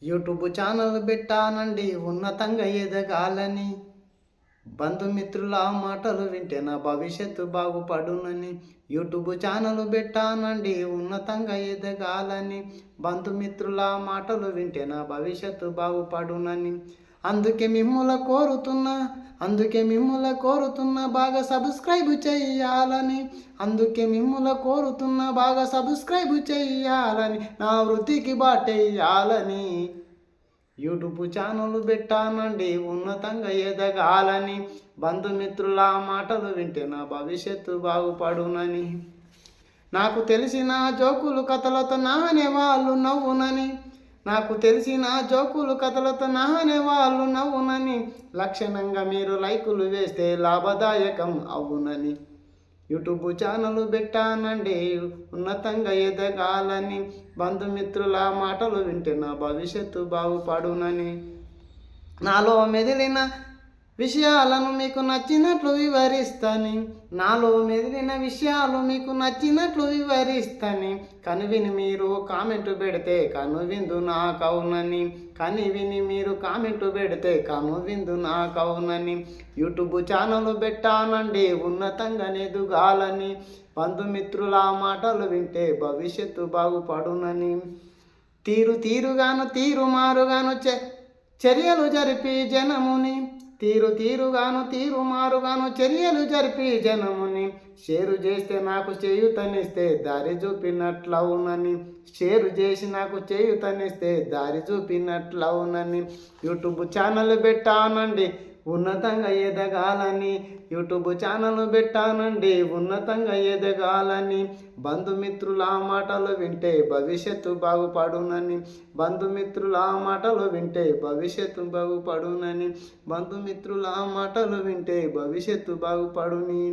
YouTube channel పెట్టానండి ఉన్నతంగా ఎదగాలని. బంధుమిత్రుల మాటలు వింటే నా భవిష్యత్తు బాగుపడునని. యూట్యూబ్ ఛానల్ పెట్టానండి ఉన్నతంగా ఎదగాలని. బంధుమిత్రుల మాటలు వింటే నా భవిష్యత్తు బాగుపడునని. అందుకే మిమ్ముల కోరుతున్నా బాగా సబ్స్క్రైబ్ చెయ్యాలని. అందుకే మిమ్ముల కోరుతున్నా బాగా సబ్స్క్రైబ్ చెయ్యాలని. నా వృత్తికి బాటేయాలని. యూట్యూబ్ ఛానల్ పెట్టానండి ఉన్నతంగా ఎదగాలని. బంధుమిత్రుల మాటలు వింటే నా భవిష్యత్తు బాగుపడునని. నాకు తెలిసిన జోకులు కథలతో నానే వాళ్ళు నవ్వునని. నాకు తెలిసిన జోకులు కథలతో నానే వాళ్ళు నవ్వునని. లక్షణంగా మీరు లైకులు వేస్తే లాభదాయకం అవునని. యూట్యూబ్ ఛానల్ పెట్టానండి ఉన్నతంగా ఎదగాలని. బంధుమిత్రుల మాటలు వింటే నా భవిష్యత్తు బాగుపడునని. నాలో మెదిలిన విషయాలను మీకు నచ్చినట్లు వివరిస్తాని. నాలో మెదిలిన విషయాలు మీకు నచ్చినట్లు వివరిస్తాని. కనువిని మీరు కామెంట్ పెడితే కనువిందు నాకవునని. కనివిని మీరు కామెంట్ పెడితే కనువిందు నాకవునని. యూట్యూబ్ ఛానల్ పెట్టానండి ఉన్నతంగా ఎదుగాలని. బంధుమిత్రుల మాటలు వింటే భవిష్యత్తు బాగుపడునని. తీరు మారుగాను చర్యలు జరిపి జనముని. తీరు మారుగాను చర్యలు జరిపి జనముని. షేరు చేస్తే నాకు చేయుతనిస్తే దారి చూపినట్లవునని. షేరు చేసి నాకు చేయుతనిస్తే దారి చూపినట్లవునని. యూట్యూబ్ ఛానల్ పెట్టానండి ఉన్నతంగా ఎదగాలని. యూట్యూబ్ ఛానల్ పెట్టానండి ఉన్నతంగా ఎదగాలని. బంధుమిత్రుల మాటలు వింటే భవిష్యత్తు బాగుపడునని. బంధుమిత్రుల మాటలు వింటే భవిష్యత్తు బాగుపడునని. బంధుమిత్రుల మాటలు వింటే భవిష్యత్తు బాగుపడుని.